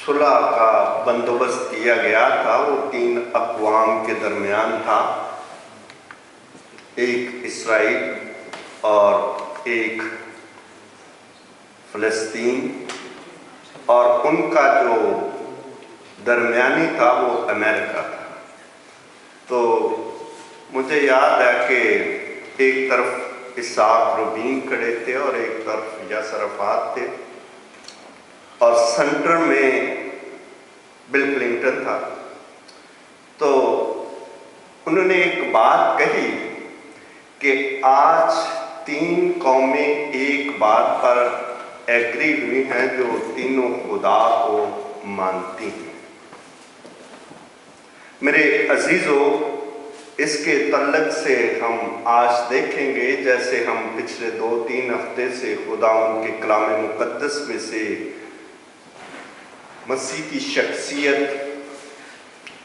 صلح کا بندوبست کیا گیا تھا وہ 3 اقوام کے درمیان تھا، ایک اسرائیل اور ایک فلسطین، اور ان کا جو درمیانی تھا وہ امریکہ تھا۔ تو مجھے یاد ہے کہ ایک طرف اسحاق رابین کھڑے تھے اور ایک طرف یاسر عرفات تھے، اور سینٹر میں بل کلنٹن تھا۔ تو انہوں نے ایک بات کہی کہ آج 3 قومیں ایک بات پر ایگری ہوئی ہیں جو تینوں خدا کو مانتی ہیں۔ میرے عزیزو، اس کے تعلق سے ہم آج دیکھیں گے، جیسے ہم پچھلے 2-3 ہفتے سے خدا ان کے کلام مقدس میں سے مسیح کی شخصیت،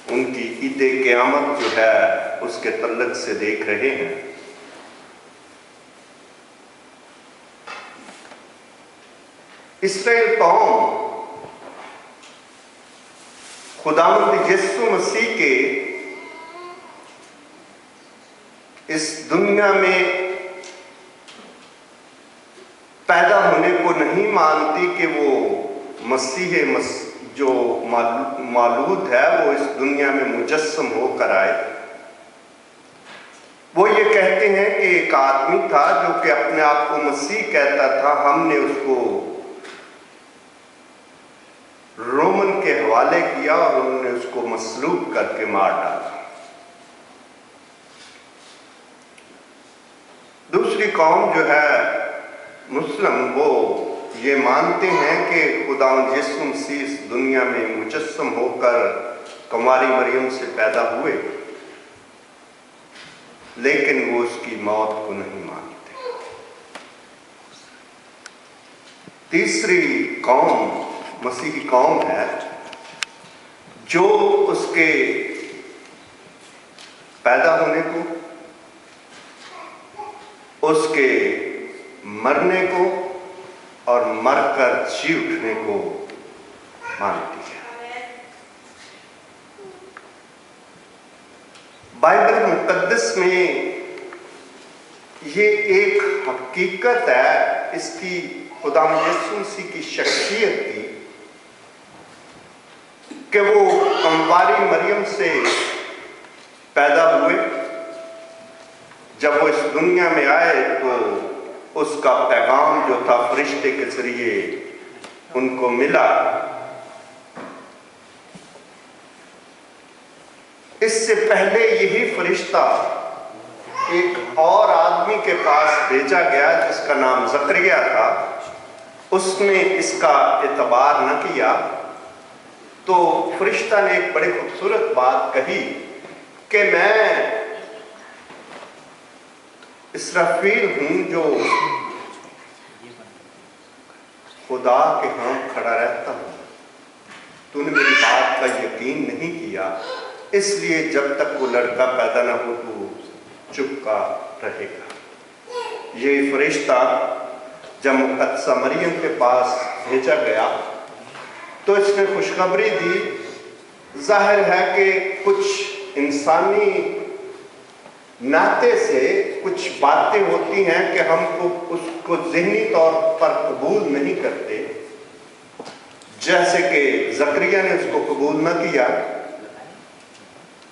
ان کی عید قیامت جو ہے اس کے تعلق سے دیکھ رہے ہیں۔ اسرائیل قوم خداوند یسوع مسیح کے اس دنیا میں پیدا ہونے کو نہیں مانتی کہ وہ مسیح جو مولود ہے وہ اس دنیا میں مجسم ہو کر آئے۔ وہ یہ کہتے ہیں کہ ایک آدمی تھا جو کہ اپنے آپ کو مسیح کہتا تھا، ہم نے اس کو رومن کے حوالے کیا اور انہوں نے اس کو مصلوب کر کے مار ڈالا۔ دوسری قوم جو ہے مسلم، وہ یہ مانتے ہیں کہ خداوند یسوع مسیح اس دنیا میں مجسم ہو کر کنواری مریم سے پیدا ہوئے، لیکن وہ اس کی موت کو نہیں مانتے۔ تیسری قوم مسیحی قوم ہے جو اس کے پیدا ہونے کو، اس کے مرنے کو اور مر کر جی اٹھنے کو مانتی ہے۔ بائبل مقدس میں یہ ایک حقیقت ہے، اس کی خداوند یسوع مسیح کی شخصیت کی، کہ وہ کنواری مریم سے پیدا ہوئے۔ جب وہ اس دنیا میں آئے تو اس کا پیغام جو تھا فرشتے کے ذریعے ان کو ملا۔ اس سے پہلے یہی فرشتہ ایک اور آدمی کے پاس بھیجا گیا جس کا نام زکریا تھا، اس نے اس کا اعتبار نہ کیا۔ تو فرشتہ نے ایک بڑی خوبصورت بات کہی کہ میں اسرافیل ہوں جو خدا کے ہاں کھڑا رہتا ہوں، تو نے میری بات کا یقین نہیں کیا، اس لیے جب تک وہ لڑکا پیدا نہ ہو تو چپکا رہے گا۔ یہ فرشتہ جب مقدسہ مریم کے پاس بھیجا گیا تو اس نے خوشخبری دی۔ ظاہر ہے کہ کچھ انسانی ناطے سے کچھ باتیں ہوتی ہیں کہ ہم اس کو ذہنی طور پر قبول نہیں کرتے، جیسے کہ زکریا نے اس کو قبول نہ کیا،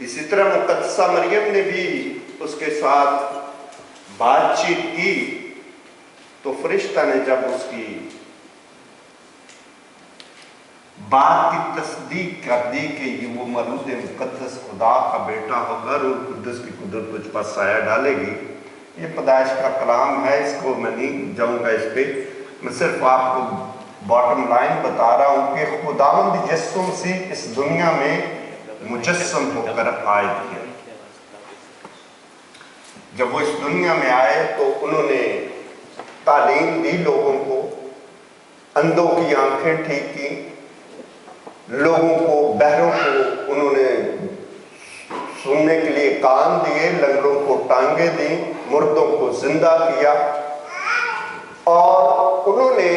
اسی طرح مقدسہ مریم نے بھی اس کے ساتھ بات چیت کی۔ تو فرشتہ نے جب اس کی بات کی تصدیق کر دی کہ یہ وہ مولود مقدس خدا کا بیٹا ہوگا، روح القدس کی قدرت تجھ پر سایہ ڈالے گی۔ یہ پیدائش کا کلام ہے، اس کو میں نہیں جاؤں گا اس پہ، میں صرف آپ کو باٹم لائن بتا رہا ہوں کہ خداوند یسوع مسیح اس دنیا میں مجسم ہو کر آئے تھے۔ جب وہ اس دنیا میں آئے تو انہوں نے تعلیم دی لوگوں کو، اندھوں کی آنکھیں ٹھیک کی، لوگوں کو، بہروں کو انہوں نے سننے کے لیے کان دیے، لنگڑوں کو ٹانگیں دیں، مردوں کو زندہ کیا، اور انہوں نے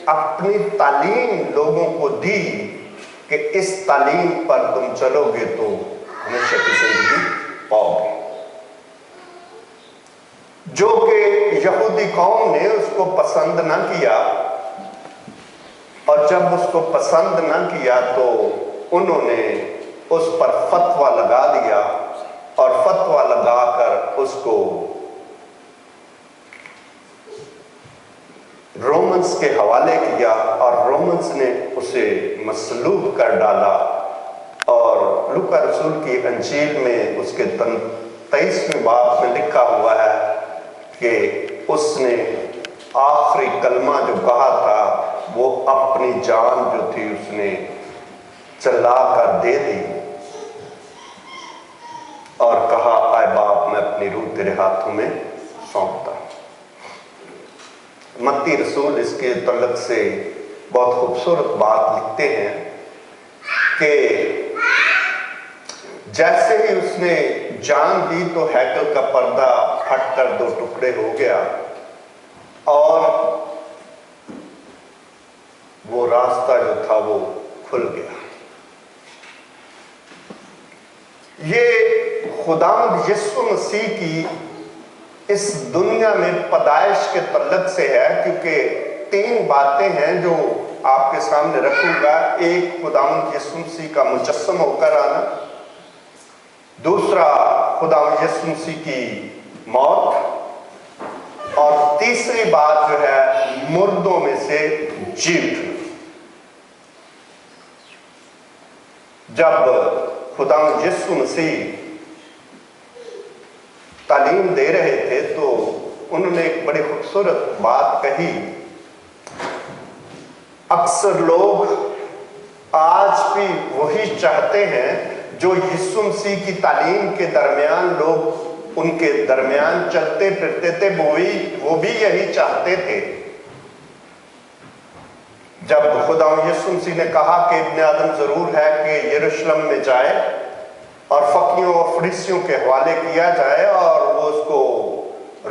اپنی تعلیم لوگوں کو دی کہ اس تعلیم پر تم چلو گے تو ہمیشہ کی زندگی پاؤ گے، جو کہ یہودی قوم نے اس کو پسند نہ کیا، اور جب اس کو پسند نہ کیا تو انہوں نے اس پر فتویٰ لگا دیا، اور فتویٰ لگا کر اس کو رومنز کے حوالے کیا، اور رومنز نے اسے مصلوب کر ڈالا۔ اور لوکا رسول کی انجیل میں اس کے 23ویں باب میں لکھا ہوا ہے کہ اس نے آخری کلمہ جو کہا تھا وہ اپنی جان جو تھی اس نے چلا کر دے دی، اور کہا اے باپ میں اپنی روح تیرے ہاتھوں میں سونپتا ہوں۔ متی رسول اس کے تعلق سے بہت خوبصورت بات لکھتے ہیں کہ جیسے ہی اس نے جان دی تو ہیکل کا پردہ پھٹ کر 2 ٹکڑے ہو گیا، اور وہ راستہ جو تھا وہ کھل گیا۔ یہ خداوند یسوع مسیح کی اس دنیا میں پیدائش کے تعلق سے ہے، کیونکہ 3 باتیں ہیں جو آپ کے سامنے رکھوں گا۔ ایک، خداوند یسوع مسیح کا مجسم ہو کر آنا، دوسرا خداوند یسوع مسیح کی موت، اور تیسری بات جو ہے مردوں میں سے جی اٹھنا۔ جب خداوند یسوع مسیح تعلیم دے رہے تھے تو انہوں نے ایک بڑی خوبصورت بات کہی۔ اکثر لوگ آج بھی وہی چاہتے ہیں جو یسوع مسیح کی تعلیم کے درمیان لوگ ان کے درمیان چلتے پھرتے تھے، وہ بھی یہی چاہتے تھے۔ جب خداوند یسوع مسیح نے کہا کہ ابن آدم ضرور ہے کہ یروشلم میں جائے اور فقیوں اور فریسیوں کے حوالے کیا جائے، اور وہ اس کو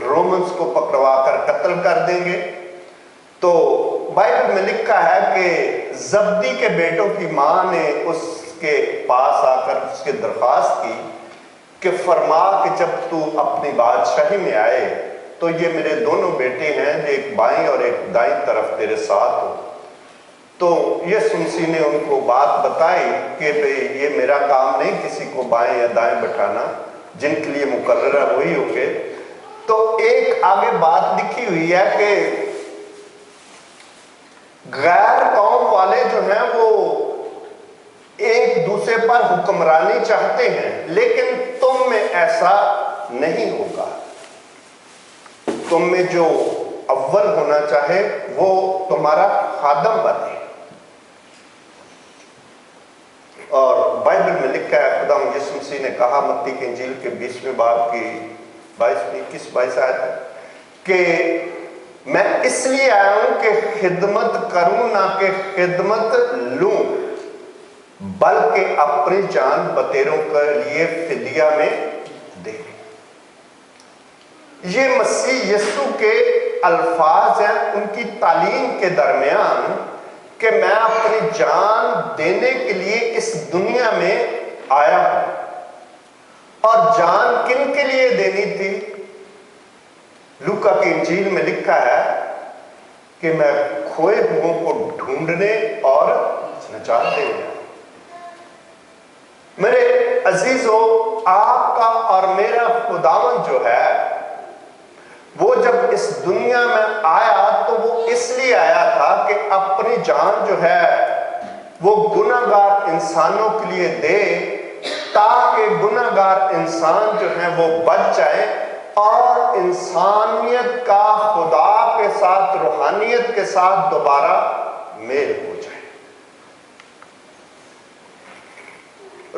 رومنز کو پکڑوا کر قتل کر دیں گے، تو بائبل میں لکھا ہے کہ زبدی کے بیٹوں کی ماں نے اس کے پاس آ کر اس کے درخواست کی کہ فرما کہ جب تو اپنی بادشاہی میں آئے تو یہ میرے دونوں بیٹے ہیں جو ایک بائیں اور ایک دائیں طرف تیرے ساتھ ہو۔ تو یسوع مسیح نے ان کو بات بتائی کہ بھئی یہ میرا کام نہیں کسی کو بائیں یا دائیں بٹھانا، جن کے لیے مقررہ وہی ہو کے۔ تو ایک آگے بات لکھی ہوئی ہے کہ غیر قوم والے جو ہیں وہ ایک دوسرے پر حکمرانی چاہتے ہیں، لیکن تم میں ایسا نہیں ہوگا۔ تم میں جو اول ہونا چاہے وہ تمہارا خادم بنے۔ اور بائبل میں لکھا ہے، خداوند یسوع مسیح نے کہا متی کی انجیل کے 20ویں باب کی 21-22 آیت ہے کہ میں اس لیے آیا ہوں کہ خدمت کروں نہ کہ خدمت لوں، بلکہ اپنی جان بتیروں کے لیے فدیہ میں دے۔ یہ مسیح یسوع کے الفاظ ہیں ان کی تعلیم کے درمیان کہ میں اپنی جان دینے کے لیے اس دنیا میں آیا ہوں۔ اور جان کن کے لیے دینی تھی؟ لوکا کی انجیل میں لکھا ہے کہ میں کھوئے ہوئوں کو ڈھونڈنے اور نجات دینے۔ میرے عزیزو، آپ کا اور میرا خداوند جو ہے وہ جب اس دنیا میں آیا تو وہ اس لیے آیا تھا کہ اپنی جان جو ہے وہ گناہگار انسانوں کے لیے دے، تاکہ گناہگار انسان جو ہیں وہ بچ جائیں اور انسانیت کا خدا کے ساتھ، روحانیت کے ساتھ دوبارہ میل ہو جائے۔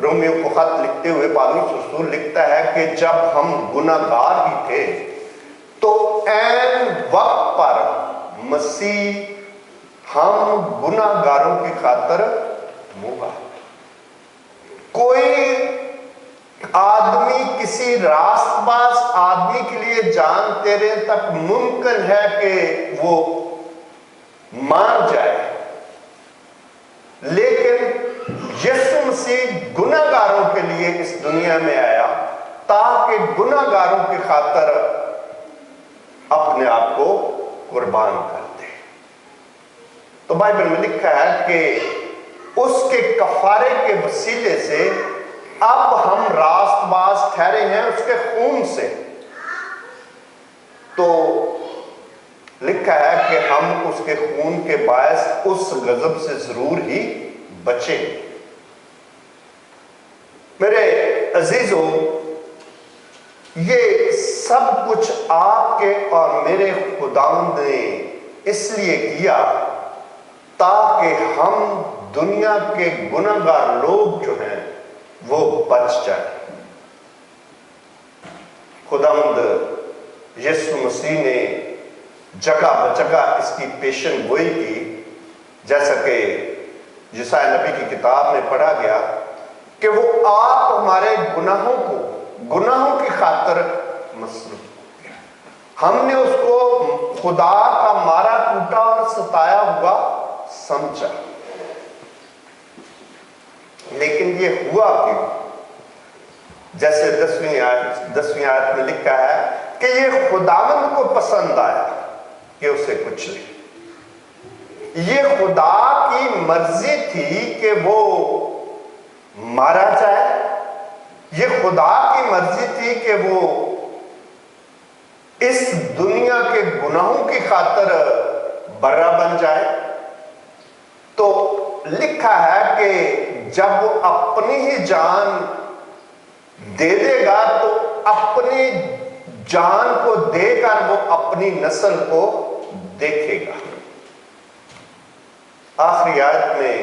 رومیو کو خط لکھتے ہوئے پالوس رسول لکھتا ہے کہ جب ہم گناہگار ہی تھے تو عین وقت پر مسیح ہم گناہگاروں کی خاطر مولا۔ کوئی آدمی کسی راست باز آدمی کے لیے جان تیرے تک ممکن ہے کہ وہ مان جائے، لیکن مسیح گناہگاروں کے لیے اس دنیا میں آیا تاکہ گناہگاروں کی خاطر اپنے آپ کو قربان کر دے۔ تو بائبل میں لکھا ہے کہ اس کے کفارے کے وسیلے سے اب ہم راست باز ٹھہرے ہیں اس کے خون سے۔ تو لکھا ہے کہ ہم اس کے خون کے باعث اس غضب سے ضرور ہی بچیں۔ میرے عزیزو، یہ سب کچھ آپ کے اور میرے خداوند نے اس لیے کیا تاکہ ہم دنیا کے گناہگار لوگ جو ہیں وہ بچ جائیں۔ خداوند یسوع مسیح نے جگہ بجگہ اس کی پیشن گوئی کی، جیسا کہ یسایا نبی کی کتاب میں پڑھا گیا کہ وہ آپ ہمارے گناہوں کی خاطر مصلوب ہو گیا۔ ہم نے اس کو خدا کا مارا کوٹا اور ستایا ہوا سمجھا، لیکن یہ ہوا کیوں؟ جیسے 10ویں آیت میں لکھا ہے کہ یہ خداوند کو پسند آیا کہ اسے کچلے۔ یہ خدا کی مرضی تھی کہ وہ مارا جائے، یہ خدا کی مرضی تھی کہ وہ اس دنیا کے گناہوں کی خاطر برا بن جائے۔ تو لکھا ہے کہ جب وہ اپنی ہی جان دے دے گا تو اپنی جان کو دے کر وہ اپنی نسل کو دیکھے گا۔ آخری آیت میں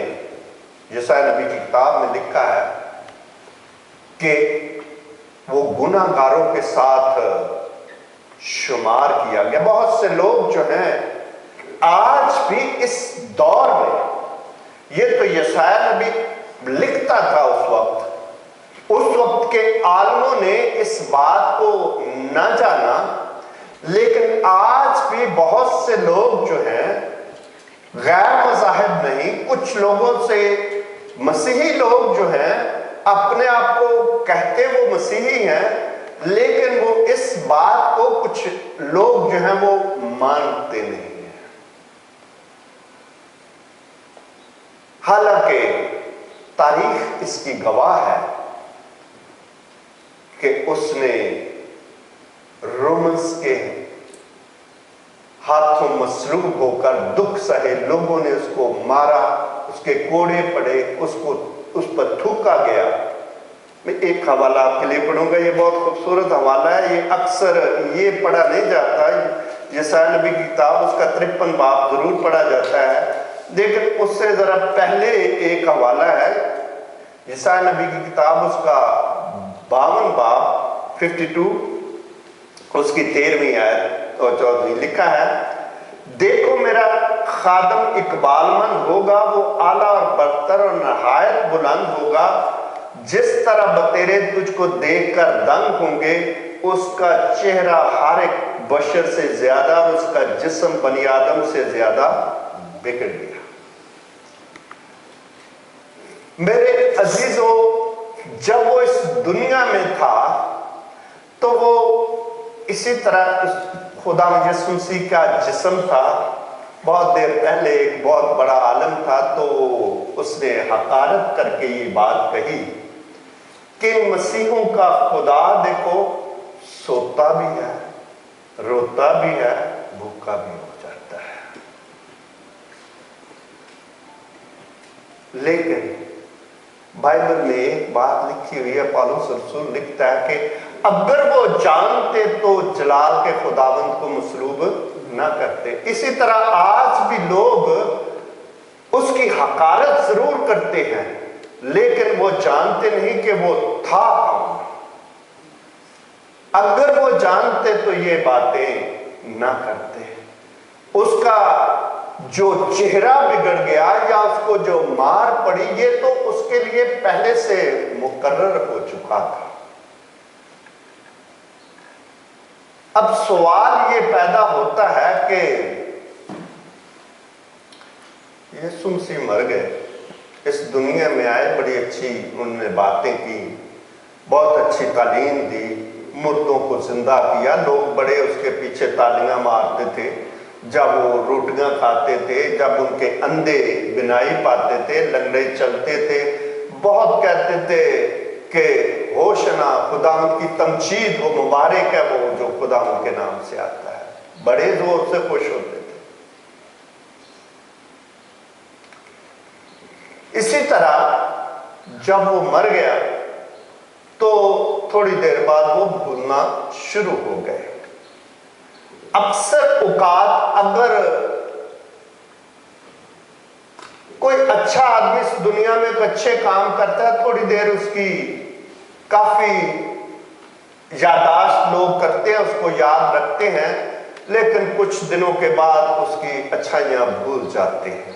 یسایا نبی کی کتاب میں لکھا ہے کہ وہ گناہگاروں کے ساتھ شمار کیا گیا۔ بہت سے لوگ جو ہیں آج بھی اس دور میں، یہ تو یسایا نبی لکھتا تھا اس وقت کے عالموں نے اس بات کو نہ جانا، لیکن آج بھی بہت سے لوگ جو ہیں غیر مذاہب نہیں، کچھ لوگوں سے مسیحی لوگ جو ہیں اپنے آپ کو کہتے وہ مسیحی ہیں، لیکن وہ اس بات کو کچھ لوگ جو ہیں وہ مانتے نہیں ہیں۔ حالانکہ تاریخ اس کی گواہ ہے کہ اس نے رومنز کے ہاتھوں مصلوب ہو کر دکھ سہے، لوگوں نے اس کو مارا، اس کے کوڑے پڑے، اس پر تھوکا گیا۔ میں ایک حوالہ آپ کے لیے پڑھوں گا، یہ بہت خوبصورت حوالہ ہے، یہ اکثر یہ پڑھا نہیں جاتا، یسایا نبی کی کتاب اس کا 53 باب ضرور پڑھا جاتا ہے، لیکن اس سے ذرا پہلے ایک حوالہ ہے یسایا نبی کی کتاب اس کا 52 باب 52 اس کی 13ویں آیت اور 14ویں لکھا ہے، دیکھو میرا خادم اقبال مند ہوگا، وہ اعلیٰ اور برتر اور نہایت بلند ہوگا، جس طرح بتیرے تجھ کو دیکھ کر دنگ ہوں گے، اس کا چہرہ ہر ایک بشر سے زیادہ اور اس کا جسم بنی آدم سے زیادہ بگڑ گیا۔ میرے عزیزو، جب وہ اس دنیا میں تھا تو وہ اسی طرح خدا یسوع مسیح کا جسم تھا۔ بہت دیر پہلے ایک بہت بڑا عالم تھا تو اس نے حقارت کر کے یہ بات کہی کہ مسیحوں کا خدا دیکھو سوتا بھی ہے، روتا بھی ہے، بھوکا بھی ہو جاتا ہے۔ لیکن بائبل میں ایک بات لکھی ہوئی ہے، پالوس رسول لکھتا ہے کہ اگر وہ جانتے تو جلال کے خداوند کو مصلوب نہ کرتے۔ اسی طرح آج بھی لوگ اس کی حقارت ضرور کرتے ہیں، لیکن وہ جانتے نہیں کہ وہ تھا کون۔ اگر وہ جانتے تو یہ باتیں نہ کرتے۔ اس کا جو چہرہ بگڑ گیا یا اس کو جو مار پڑی، یہ تو اس کے لیے پہلے سے مقرر ہو چکا تھا۔ اب سوال یہ پیدا ہوتا ہے کہ یسوع مسیح مر گئے، اس دنیا میں آئے، بڑی اچھی انہوں نے باتیں کی، بہت اچھی تعلیم دی، مردوں کو زندہ کیا، لوگ بڑے اس کے پیچھے تالیاں مارتے تھے جب وہ روٹیاں کھاتے تھے، جب ان کے اندھے بینائی پاتے تھے، لنگڑے چلتے تھے، بہت کہتے تھے کہ ہوشنا خدا ان کی تمجید ہو، مبارک ہے وہ جو خدا ان کے نام سے آتا ہے، بڑے زور سے خوش ہوتے تھے۔ اسی طرح جب وہ مر گیا تو تھوڑی دیر بعد وہ بھولنا شروع ہو گئے۔ اکثر اوقات اگر کوئی اچھا آدمی اس دنیا میں ایک اچھے کام کرتا ہے، تھوڑی دیر اس کی کافی یادداشت لوگ کرتے ہیں، اس کو یاد رکھتے ہیں، لیکن کچھ دنوں کے بعد اس کی اچھائیاں بھول جاتے ہیں۔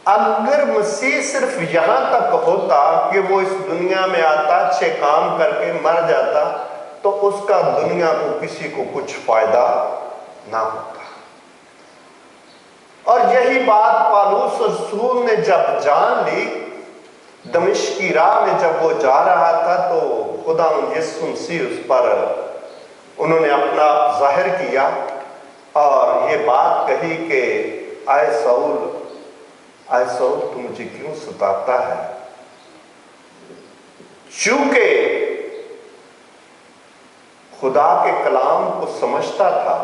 اگر مسیح صرف یہاں تک ہوتا کہ وہ اس دنیا میں آتا، اچھے کام کر کے مر جاتا، تو اس کا دنیا کو کسی کو کچھ فائدہ نہ ہوتا۔ اور یہی بات پالوس رسول نے جب جان لی، دمشق کی راہ میں جب وہ جا رہا تھا تو خدا یسوع مسیح اس پر انہوں نے اپنا ظاہر کیا اور یہ بات کہی کہ اے سول تو مجھے کیوں ستاتا ہے؟ چونکہ خدا کے کلام کو سمجھتا تھا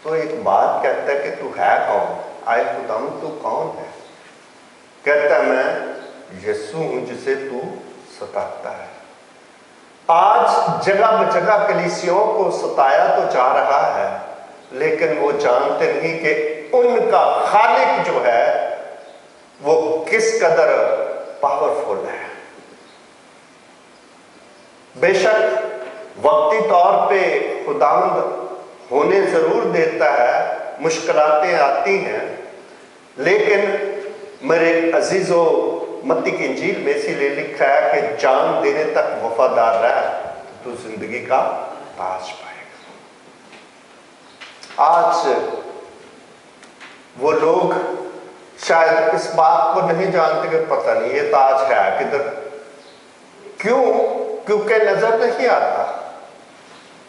تو ایک بات کہتا ہے کہ تو ہے کون؟ اے خدا تو کون ہے؟ کہتا ہے میں یسوع ہوں جسے تو ستاتا ہے۔ آج جگہ بجگہ کلیسیوں کو ستایا تو جا رہا ہے، لیکن وہ جانتے نہیں کہ ان کا خالق جو ہے وہ کس قدر پاورفل ہے۔ بے شک وقتی طور پہ خداوند ہونے ضرور دیتا ہے، مشکلاتیں آتی ہیں، لیکن میرے عزیزو متی کی انجیل میں اسی لیے لکھا ہے کہ جان دینے تک وفادار رہ تو زندگی کا تاج پائے گا۔ آج وہ لوگ شاید اس بات کو نہیں جانتے کہ پتہ نہیں یہ تاج ہے کدھر، کیوں؟ کیونکہ نظر نہیں آتا۔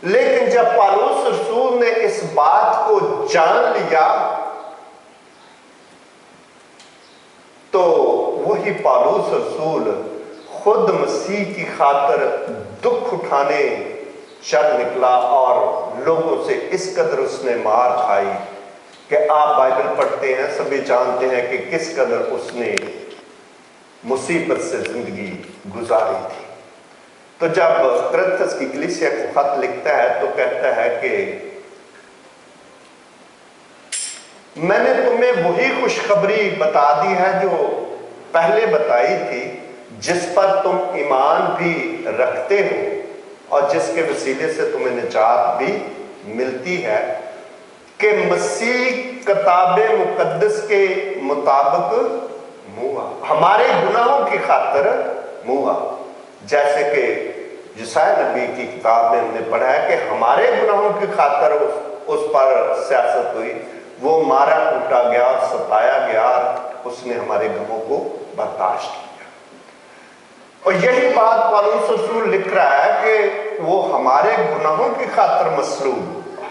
لیکن جب پالوس رسول نے اس بات کو جان لیا تو وہی پالوس رسول خود مسیح کی خاطر دکھ اٹھانے چل نکلا، اور لوگوں سے اس قدر اس نے مار کھائی کہ آپ بائبل پڑھتے ہیں سبھی جانتے ہیں کہ کس قدر اس نے مصیبت سے زندگی گزاری تھی۔ تو جب کرنتھس کی کلیسیا کو خط لکھتا ہے تو کہتا ہے کہ میں نے تمہیں وہی خوشخبری بتا دی ہے جو پہلے بتائی تھی، جس پر تم ایمان بھی رکھتے ہو اور جس کے وسیلے سے تمہیں نجات بھی ملتی ہے، کہ مسیح کتاب مقدس کے مطابق موا، ہمارے گناہوں کی خاطر موا، جیسے کہ یسایا نبی کی کتاب میں ہم نے پڑھا ہے کہ ہمارے گناہوں کی خاطر اس پر سیاست ہوئی، وہ مارا کوٹا گیا اور ستایا گیا، اس نے ہمارے غموں کو برداشت کیا۔ اور یہی بات پالوس رسول لکھ رہا ہے کہ وہ ہمارے گناہوں کی خاطر مصلوب ہوا۔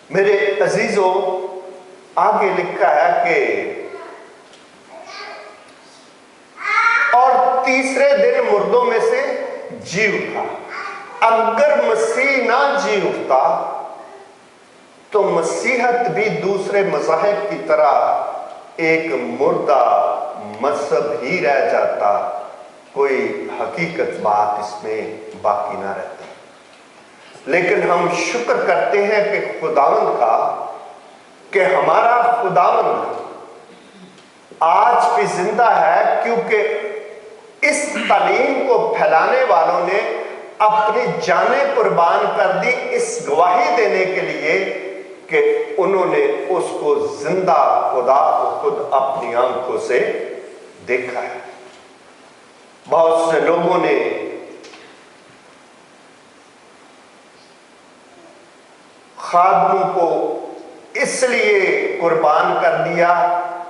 میرے عزیزو آگے لکھا ہے کہ اور تیسرے دن مردوں میں سے جی اٹھا۔ اگر مسیح نہ جی اٹھتا تو مسیحت بھی دوسرے مذاہب کی طرح ایک مردہ مذہب ہی رہ جاتا، کوئی حقیقت بات اس میں باقی نہ رہتی۔ لیکن ہم شکر کرتے ہیں کہ خداوند کا کہ ہمارا خداوند آج بھی زندہ ہے، کیونکہ اس تعلیم کو پھیلانے والوں نے اپنی جانیں قربان کر دی اس گواہی دینے کے لیے کہ انہوں نے اس کو زندہ خدا کو خود اپنی آنکھوں سے دیکھا ہے۔ بہت سے لوگوں نے خادموں کو اس لیے قربان کر دیا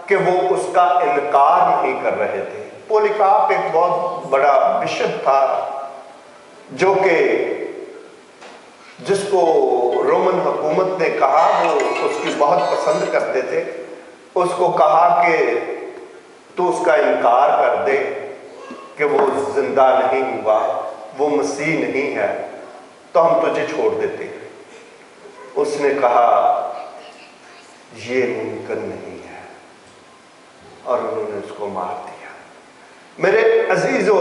کہ وہ اس کا انکار نہیں کر رہے تھے۔ پولیکارپ ایک بہت بڑا بشپ تھا جو کہ جس کو رومن حکومت نے کہا، وہ اس کی بہت پسند کرتے تھے، اس کو کہا کہ تو اس کا انکار کر دے کہ وہ زندہ نہیں ہوا، وہ مسیح نہیں ہے، تو ہم تجھے چھوڑ دیتے ہیں۔ اس نے کہا یہ ممکن نہیں ہے، اور انہوں نے اس کو مار دیا۔ میرے عزیزو،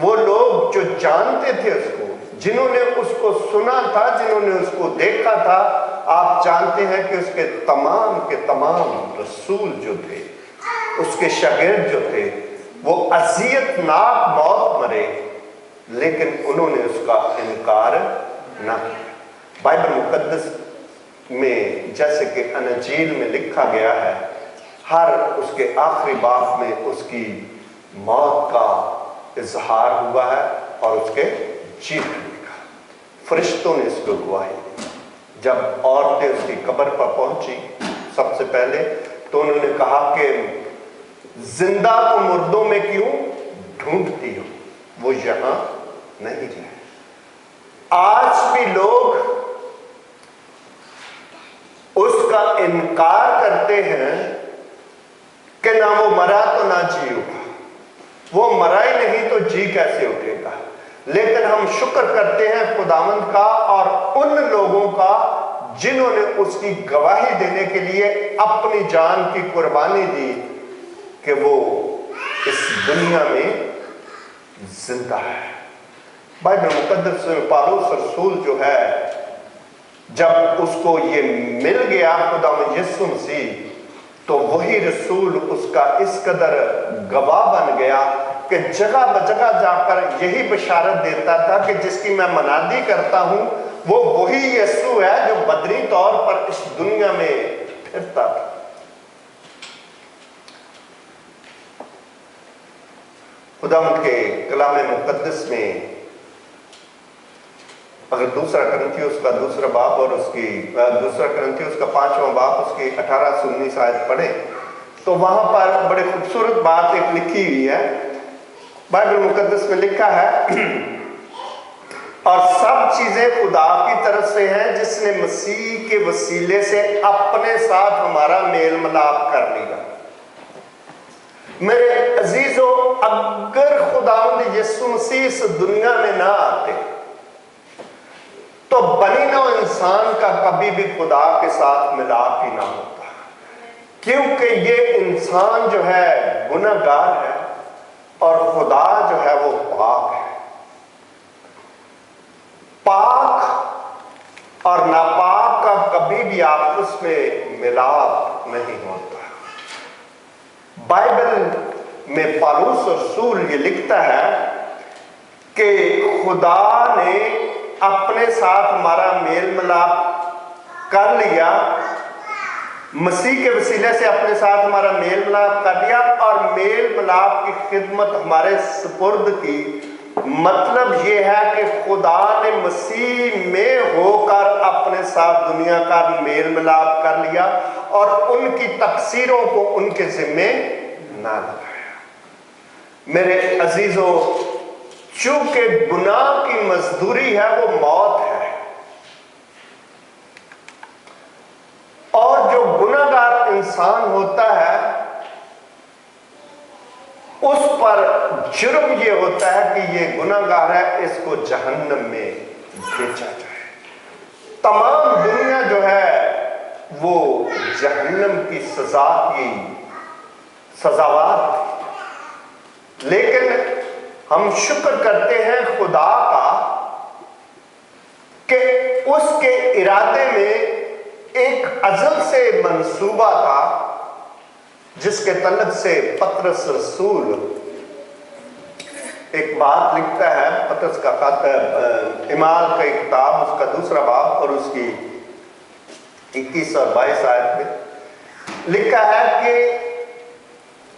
وہ لوگ جو جانتے تھے اس کو، جنہوں نے اس کو سنا تھا، جنہوں نے اس کو دیکھا تھا، آپ جانتے ہیں کہ اس کے تمام رسول جو تھے، اس کے شاگرد جو تھے، وہ اذیت ناک موت مرے، لیکن انہوں نے اس کا انکار نہ کیا۔ بائبل مقدس میں جیسے کہ انجیل میں لکھا گیا ہے، ہر اس کے آخری باب میں اس کی موت کا اظہار ہوا ہے اور اس کے جی اٹھنے کا۔ فرشتوں نے اس کو گواہی دی۔ جب عورتیں اس کی قبر پر پہنچی سب سے پہلے، تو انہوں نے کہا کہ زندہ کو مردوں میں کیوں ڈھونڈتی ہو، وہ یہاں نہیں ہے۔ آج بھی لوگ اس کا انکار کرتے ہیں کہ نہ وہ مرا تو نہ جی اٹھا، وہ مرا ہی نہیں تو جی کیسے اٹھے گا۔ لیکن ہم شکر کرتے ہیں خداوند کا اور ان لوگوں کا جنہوں نے اس کی گواہی دینے کے لیے اپنی جان کی قربانی دی کہ وہ اس دنیا میں زندہ ہے۔ بائبل مقدس میں پالوس رسول جو ہے، جب اس کو یہ مل گیا خداوند یسوع مسیح، تو وہی رسول اس کا اس قدر گواہ بن گیا کہ جگہ بجگہ جا کر یہی بشارت دیتا تھا کہ جس کی میں منادی کرتا ہوں وہ وہی یسوع ہے جو بدنی طور پر اس دنیا میں پھرتا تھا۔ خداوند کے کلام مقدس میں اگر دوسرا کرنتھیوس کا دوسرا باب اور اس کی دوسرا کرنتھیوس کا 5واں باب اس کی 18 سے 19 آیت پڑھیں تو وہاں پر بڑے خوبصورت بات ایک لکھی ہوئی ہے۔ بائبل مقدس میں لکھا ہے، اور سب چیزیں خدا کی طرف سے ہیں جس نے مسیح کے وسیلے سے اپنے ساتھ ہمارا میل ملاپ کر لیا۔ میرے عزیزو، اگر خداوند یسوع مسیح اس دنیا میں نہ آتے تو بنی نوع انسان کا کبھی بھی خدا کے ساتھ ملاپ ہی نہ ہوتا، کیونکہ یہ انسان جو ہے گناہ گار ہے اور خدا جو ہے وہ پاک ہے۔ پاک اور ناپاک کا کبھی بھی آپس میں ملاپ نہیں ہوتا۔ بائبل میں پالوس رسول یہ لکھتا ہے کہ خدا نے اپنے ساتھ ہمارا میل ملاپ کر لیا، مسیح کے وسیلے سے اپنے ساتھ ہمارا میل ملاپ کر لیا اور میل ملاپ کی خدمت ہمارے سپرد کی۔ مطلب یہ ہے کہ خدا نے مسیح میں ہو کر اپنے ساتھ دنیا کا میل ملاپ کر لیا اور ان کی تقصیروں کو ان کے ذمے نہ لگایا۔ میرے عزیزو، چونکہ گناہ کی مزدوری ہے وہ موت ہے، اور جو گناہ گار انسان ہوتا ہے اس پر جرم یہ ہوتا ہے کہ یہ گناہ گار ہے، اس کو جہنم میں بھیجا جائے۔ تمام دنیا جو ہے وہ جہنم کی سزا کی سزاوار تھی، لیکن ہم شکر کرتے ہیں خدا کا کہ اس کے ارادے میں ایک ازل سے منصوبہ تھا جس کے تعلق سے پطرس رسول ایک بات لکھتا ہے۔ پطرس کا خط اعمال کا کتاب اس کا دوسرا باب اور اس کی 21 اور 22 آیت میں لکھا ہے کہ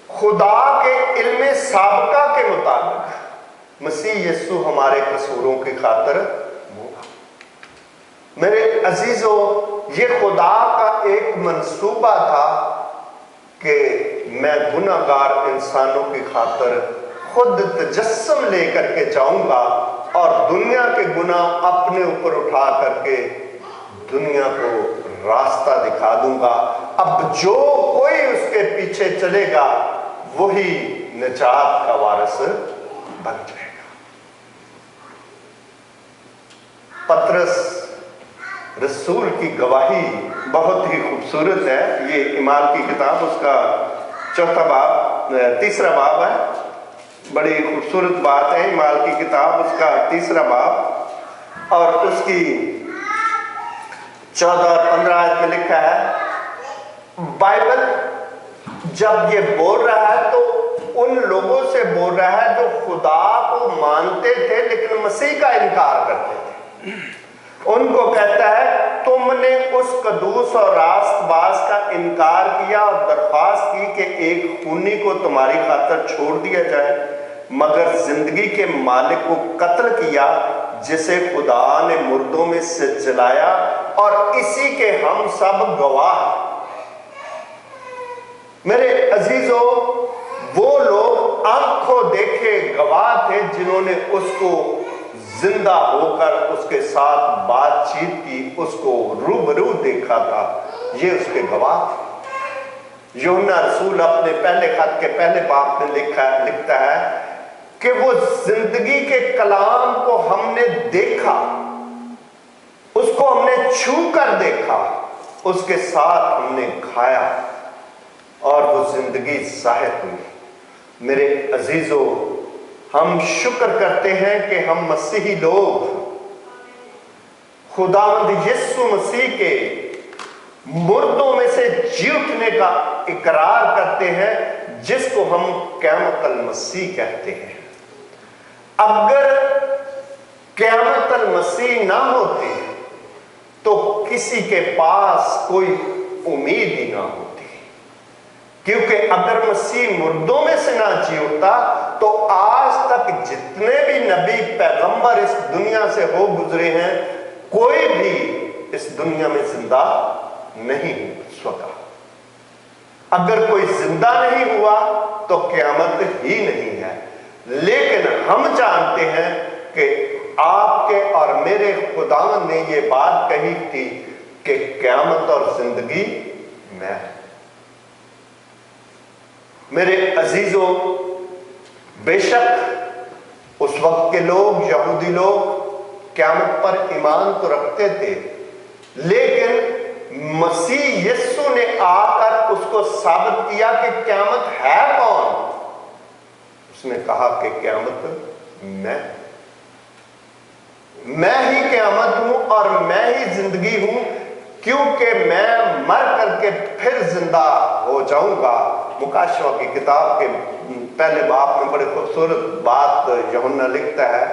خدا کے علم سابقہ کے مطابق مسیح یسوع ہمارے قصوروں کی خاطر مرا۔ میرے عزیزو، یہ خدا کا ایک منصوبہ تھا کہ میں گناہگار انسانوں کی خاطر خود تجسم لے کر کے جاؤں گا اور دنیا کے گناہ اپنے اوپر اٹھا کر کے دنیا کو راستہ دکھا دوں گا۔ اب جو کوئی اس کے پیچھے چلے گا وہی نجات کا وارث بن جائے گا۔ پطرس رسول کی گواہی بہت ہی خوبصورت ہے۔ یہ اعمال کی کتاب، اس کا تیسرا باب ہے۔ بڑی خوبصورت بات ہے اعمال کی کتاب، اس کا تیسرا باب اور اس کی 14 اور 15 آیت میں لکھا ہے، بائبل جب یہ بول رہا ہے تو ان لوگوں سے بول رہا ہے جو خدا کو مانتے تھے لیکن مسیح کا انکار کرتے تھے۔ ان کو کہتا ہے تم نے اس قدوس اور راست باز کا انکار کیا اور درخواست کی کہ ایک خونی کو تمہاری خاطر چھوڑ دیا جائے، مگر زندگی کے مالک کو قتل کیا جسے خدا نے مردوں میں سے جلایا، اور اسی کے ہم سب گواہ ہیں۔ میرے عزیزو، وہ لوگ آنکھوں دیکھے گواہ تھے جنہوں نے اس کو زندہ ہو کر اس کے ساتھ بات چیت کی، اس کو روبرو دیکھا تھا، یہ اس کے گواہ تھے۔ یوحنا رسول اپنے پہلے خط کے پہلے باب میں لکھتا ہے کہ وہ زندگی کے کلام کو ہم نے دیکھا، اس کو ہم نے چھو کر دیکھا، اس کے ساتھ ہم نے کھایا اور وہ زندگی ظاہر ہوئی۔ میرے عزیزو، ہم شکر کرتے ہیں کہ ہم مسیحی لوگ خداوند یسوع مسیح کے مردوں میں سے جی اٹھنے کا اقرار کرتے ہیں، جس کو ہم قیامت المسیح کہتے ہیں۔ اگر قیامت المسیح نہ ہوتی تو کسی کے پاس کوئی امید ہی نہ ہوتی، کیونکہ اگر مسیح مردوں میں سے نہ جی اٹھتا تو آج تک جتنے بھی نبی پیغمبر اس دنیا سے ہو گزرے ہیں، کوئی بھی اس دنیا میں زندہ نہیں ہو سکا۔ اگر کوئی زندہ نہیں ہوا تو قیامت ہی نہیں ہے۔ لیکن ہم جانتے ہیں کہ آپ کے اور میرے خداوند نے یہ بات کہی تھی کہ قیامت اور زندگی میں ہے۔ میرے عزیزوں، بے شک اس وقت کے لوگ، یہودی لوگ قیامت پر ایمان تو رکھتے تھے، لیکن مسیح یسوع نے آ کر اس کو ثابت کیا کہ قیامت ہے کون؟ اس نے کہا کہ قیامت میں ہی قیامت ہوں اور میں ہی زندگی ہوں، کیونکہ میں مر کر کے پھر زندہ ہو جاؤں گا۔ مکاشفہ کی کتاب کے پہلے باب میں بڑی خوبصورت بات یوحنا لکھتا ہے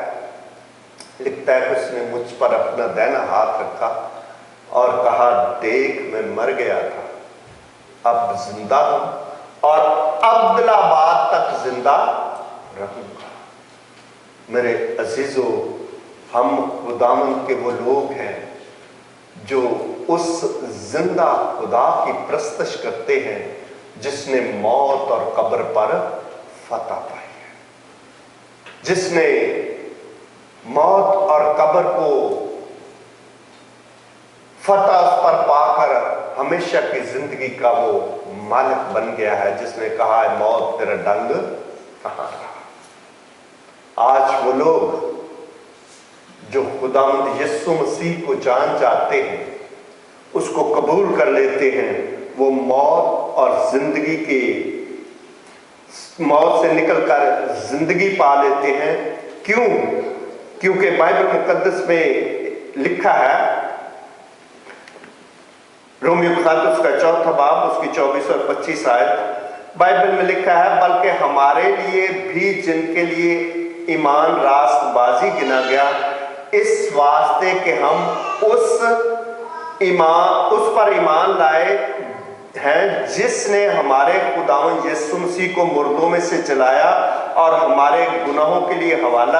کہ اس نے مجھ پر اپنا دائنا ہاتھ رکھا اور کہا، دیکھ میں مر گیا تھا، اب زندہ ہوں اور ابدالآباد تک زندہ رہوں گا۔ میرے عزیزو، ہم خداوند کے وہ لوگ ہیں جو اس زندہ خدا کی پرستش کرتے ہیں جس نے موت اور قبر پر فتح پائی ہے، جس نے موت اور قبر کو فتح اس پر پا کر ہمیشہ کی زندگی کا وہ مالک بن گیا ہے، جس نے کہا ہے موت تیرا ڈنگ کہاں رہا۔ آج وہ لوگ جو خداوند یسوع مسیح کو جان جاتے ہیں، اس کو قبول کر لیتے ہیں، وہ موت اور زندگی کی موت سے نکل کر زندگی پا لیتے ہیں۔ کیوں؟ کیونکہ بائبل مقدس میں لکھا ہے، رومیو کے خط اس کا 4 باب اس کی 24 اور 25 آیت، بائبل میں لکھا ہے، بلکہ ہمارے لیے بھی جن کے لیے ایمان راست بازی گنا گیا، اس واسطے کہ ہم اس پر ایمان لائے ہیں جس نے ہمارے خداوند یسوع مسیح کو مردوں میں سے جلایا اور ہمارے گناہوں کے لیے حوالہ